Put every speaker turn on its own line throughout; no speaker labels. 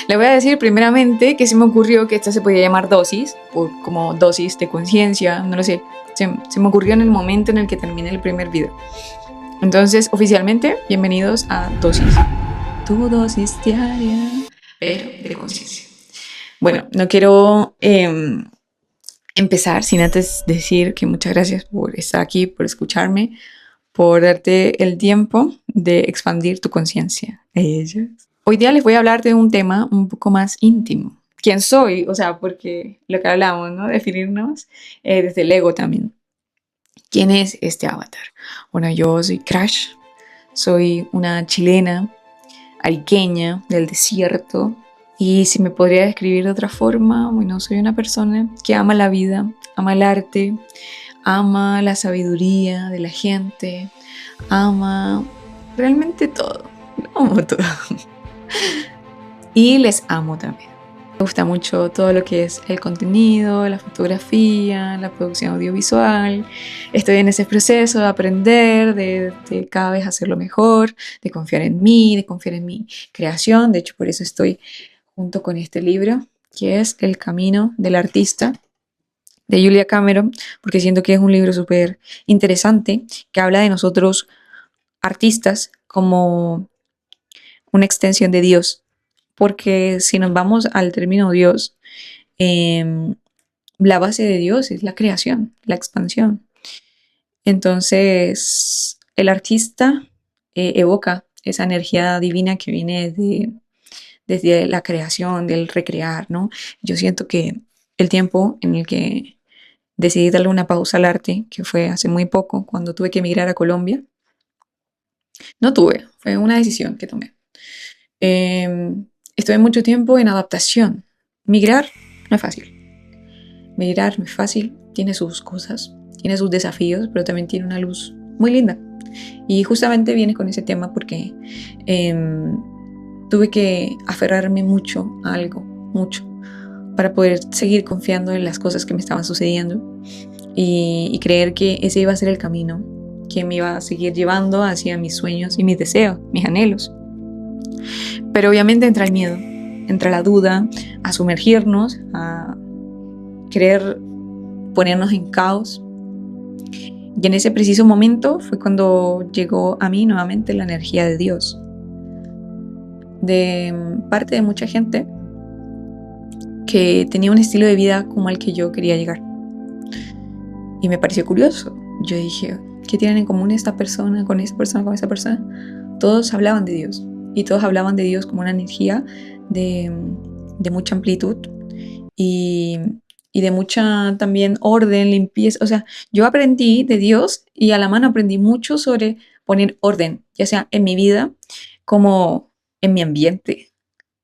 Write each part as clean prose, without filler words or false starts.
Le voy a decir primeramente que se me ocurrió que esta se podía llamar dosis, por como dosis de conciencia, no lo sé. Se me ocurrió en el momento en el que terminé el primer video. Entonces, oficialmente, bienvenidos a Dosis. Tu dosis diaria, pero de conciencia. Bueno, no quiero empezar sin antes decir que muchas gracias por estar aquí, por escucharme, por darte el tiempo de expandir tu conciencia. Hoy día les voy a hablar de un tema un poco más íntimo. ¿Quién soy? O sea, porque lo que hablamos, ¿no? Definirnos desde el ego también. ¿Quién es este avatar? Bueno, yo soy Crash, soy una chilena, ariqueña del desierto. Y si me podría describir de otra forma, bueno, soy una persona que ama la vida, ama el arte, ama la sabiduría de la gente, ama realmente todo. Amo todo. Y les amo también. Me gusta mucho todo lo que es el contenido, la fotografía, la producción audiovisual. Estoy en ese proceso de aprender, de cada vez hacerlo mejor, de confiar en mí, de confiar en mi creación. De hecho, por eso estoy junto con este libro, que es El camino del artista, de Julia Cameron, porque siento que es un libro súper interesante, que habla de nosotros artistas como una extensión de Dios. Porque si nos vamos al término Dios, eh, la base de Dios es la creación, la expansión. Entonces, el artista evoca esa energía divina que viene desde la creación, del recrear, ¿no? Yo siento que el tiempo en el que decidí darle una pausa al arte, que fue hace muy poco, cuando tuve que emigrar a Colombia, no tuve, fue una decisión que tomé. Estuve mucho tiempo en adaptación. Migrar no es fácil. Migrar no es fácil, tiene sus cosas, tiene sus desafíos, pero también tiene una luz muy linda. Y justamente viene con ese tema porque tuve que aferrarme mucho a algo, mucho, para poder seguir confiando en las cosas que me estaban sucediendo y creer que ese iba a ser el camino que me iba a seguir llevando hacia mis sueños y mis deseos, mis anhelos. Pero obviamente entra el miedo, entra la duda, a sumergirnos, a querer ponernos en caos. Y en ese preciso momento fue cuando llegó a mí nuevamente la energía de Dios. De parte de mucha gente que tenía un estilo de vida como el que yo quería llegar. Y me pareció curioso. Yo dije, ¿qué tienen en común esta persona con esta persona, con esta persona? Todos hablaban de Dios. Y todos hablaban de Dios como una energía de mucha amplitud y de mucha también orden, limpieza. O sea, yo aprendí de Dios y a la mano aprendí mucho sobre poner orden, ya sea en mi vida como en mi ambiente.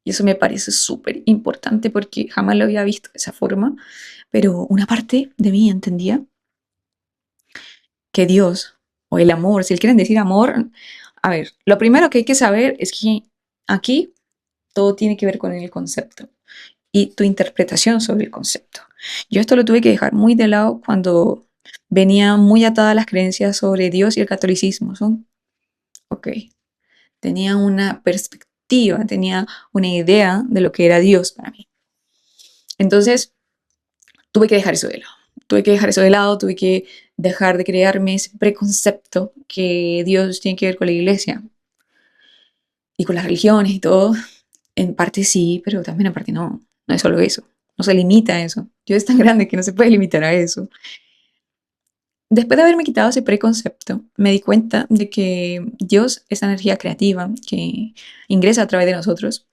Y eso me parece súper importante porque jamás lo había visto de esa forma. Pero una parte de mí entendía que Dios o el amor, si quieren decir amor, a ver, lo primero que hay que saber es que aquí todo tiene que ver con el concepto y tu interpretación sobre el concepto. Yo esto lo tuve que dejar muy de lado cuando venía muy atada a las creencias sobre Dios y el catolicismo. Ok, tenía una perspectiva, tenía una idea de lo que era Dios para mí. Entonces, tuve que dejar eso de lado. Tuve que dejar de crearme ese preconcepto que Dios tiene que ver con la iglesia y con las religiones y todo. En parte sí, pero también en parte no. No es solo eso. No se limita a eso. Dios es tan grande que no se puede limitar a eso. Después de haberme quitado ese preconcepto, me di cuenta de que Dios es energía creativa que ingresa a través de nosotros,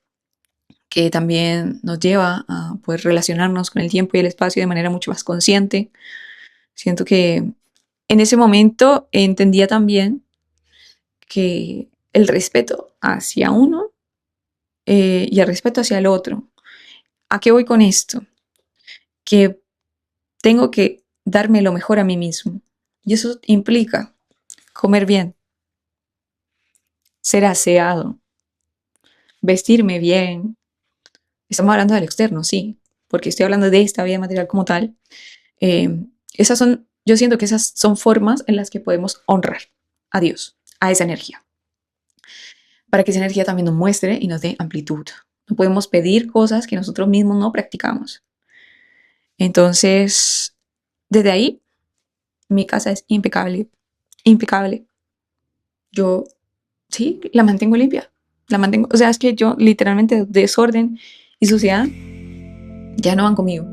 que también nos lleva a poder relacionarnos con el tiempo y el espacio de manera mucho más consciente. Siento que en ese momento entendía también que el respeto hacia uno y el respeto hacia el otro. ¿A qué voy con esto? Que tengo que darme lo mejor a mí mismo. Y eso implica comer bien, ser aseado, vestirme bien. Estamos hablando del externo, sí, porque estoy hablando de esta vida material como tal. Yo siento que esas son formas en las que podemos honrar a Dios, a esa energía, para que esa energía también nos muestre y nos dé amplitud, No podemos pedir cosas que nosotros mismos no practicamos. Entonces, desde ahí, mi casa es impecable. Impecable. Yo, sí, la mantengo limpia. La mantengo, o sea, es que yo literalmente desorden y suciedad ya no van conmigo.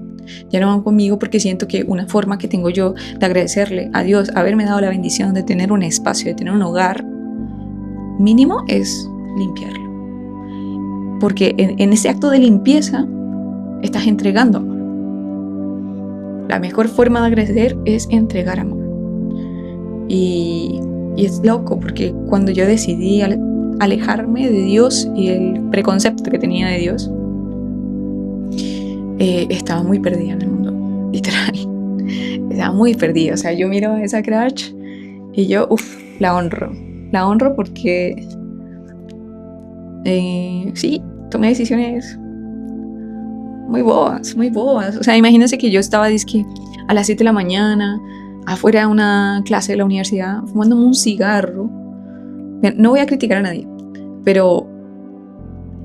Ya no van conmigo porque siento que una forma que tengo yo de agradecerle a Dios haberme dado la bendición de tener un espacio, de tener un hogar mínimo es limpiarlo. Porque en ese acto de limpieza estás entregando amor. La mejor forma de agradecer es entregar amor. Y es loco porque cuando yo decidí alejarme de Dios y el preconcepto que tenía de Dios, estaba muy perdida en el mundo, literal. Estaba muy perdida. O sea, yo miro a esa crush y yo, la honro. La honro porque, sí, tomé decisiones muy bobas, muy bobas. O sea, imagínense que yo estaba dizque a las 7 de la mañana, afuera de una clase de la universidad, fumándome un cigarro. No voy a criticar a nadie, pero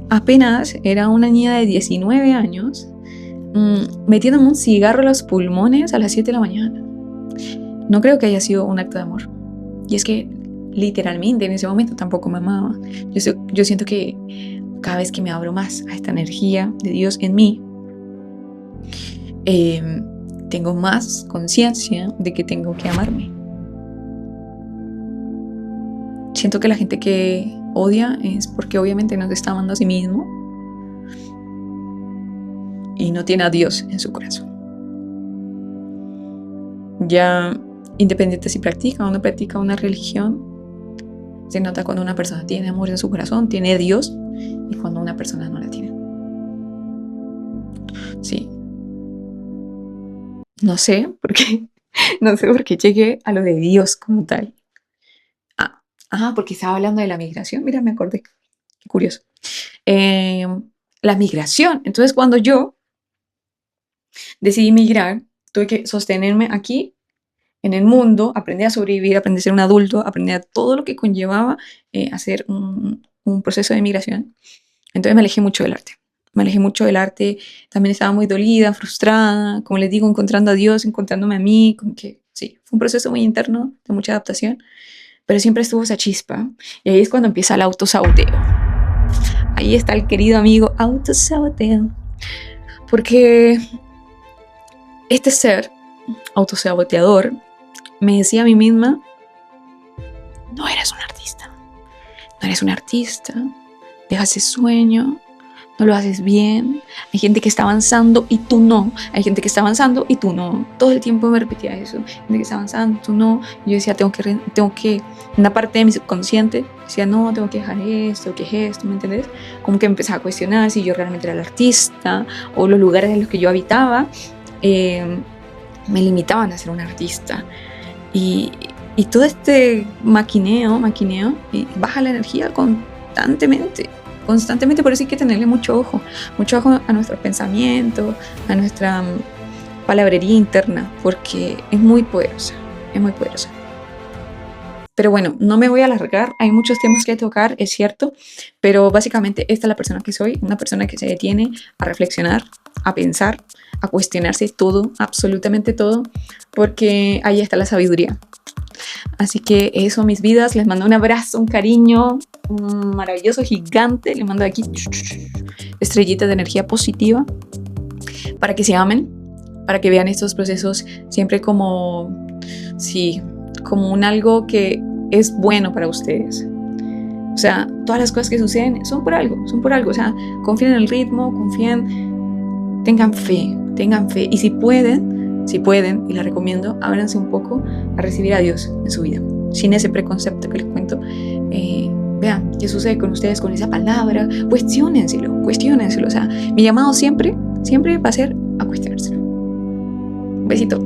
apenas era una niña de 19 años metiéndome un cigarro a los pulmones a las 7 de la mañana. No creo que haya sido un acto de amor. Y es que literalmente en ese momento tampoco me amaba. Yo siento que cada vez que me abro más a esta energía de Dios en mí, tengo más conciencia de que tengo que amarme. Siento que la gente que odia es porque obviamente no se está amando a sí mismo y no tiene a Dios en su corazón. Ya, independiente si practica o no practica una religión, se nota cuando una persona tiene amor en su corazón, tiene a Dios, y cuando una persona no la tiene. Sí. No sé por qué llegué a lo de Dios como tal. Porque estaba hablando de la migración. Mira, me acordé. Qué curioso. La migración. Entonces, cuando yo decidí migrar, tuve que sostenerme aquí en el mundo, aprender a sobrevivir, aprender a ser un adulto, aprender a todo lo que conllevaba hacer un proceso de migración. Entonces me alejé mucho del arte. Me alejé mucho del arte. También estaba muy dolida, frustrada, como les digo, encontrando a Dios, encontrándome a mí, como que sí, fue un proceso muy interno de mucha adaptación, pero siempre estuvo esa chispa. Y ahí es cuando empieza el autosaboteo. Ahí está el querido amigo autosaboteo. Porque este ser autosaboteador me decía a mí misma, no eres un artista. No eres un artista. Deja ese sueño. No lo haces bien. Hay gente que está avanzando y tú no. Hay gente que está avanzando y tú no. Todo el tiempo me repetía eso. Hay gente que está avanzando, tú no. Y yo decía, tengo que, una parte de mi subconsciente decía, no, tengo que dejar esto, ¿qué es esto? ¿Me entiendes? Como que empezaba a cuestionar si yo realmente era el artista o los lugares en los que yo habitaba me limitaban a ser un artista. Y todo este maquineo, y baja la energía constantemente, por eso hay que tenerle mucho ojo a nuestros pensamientos, a nuestra palabrería interna, porque es muy poderosa. Pero bueno, no me voy a alargar, hay muchos temas que tocar, es cierto, pero básicamente esta es la persona que soy, una persona que se detiene a reflexionar, a pensar, a cuestionarse todo, absolutamente todo, porque ahí está la sabiduría. Así que eso, mis vidas, les mando un abrazo, un cariño, un maravilloso gigante, les mando aquí estrellitas de energía positiva para que se amen, para que vean estos procesos siempre como un algo que es bueno para ustedes. O sea, todas las cosas que suceden son por algo. O sea, confíen en el ritmo, tengan fe. Y si pueden, y les recomiendo, ábranse un poco a recibir a Dios en su vida. Sin ese preconcepto que les cuento. Vean qué sucede con ustedes con esa palabra. Cuestiónenselo. O sea, mi llamado siempre va a ser a cuestionárselo. Un besito.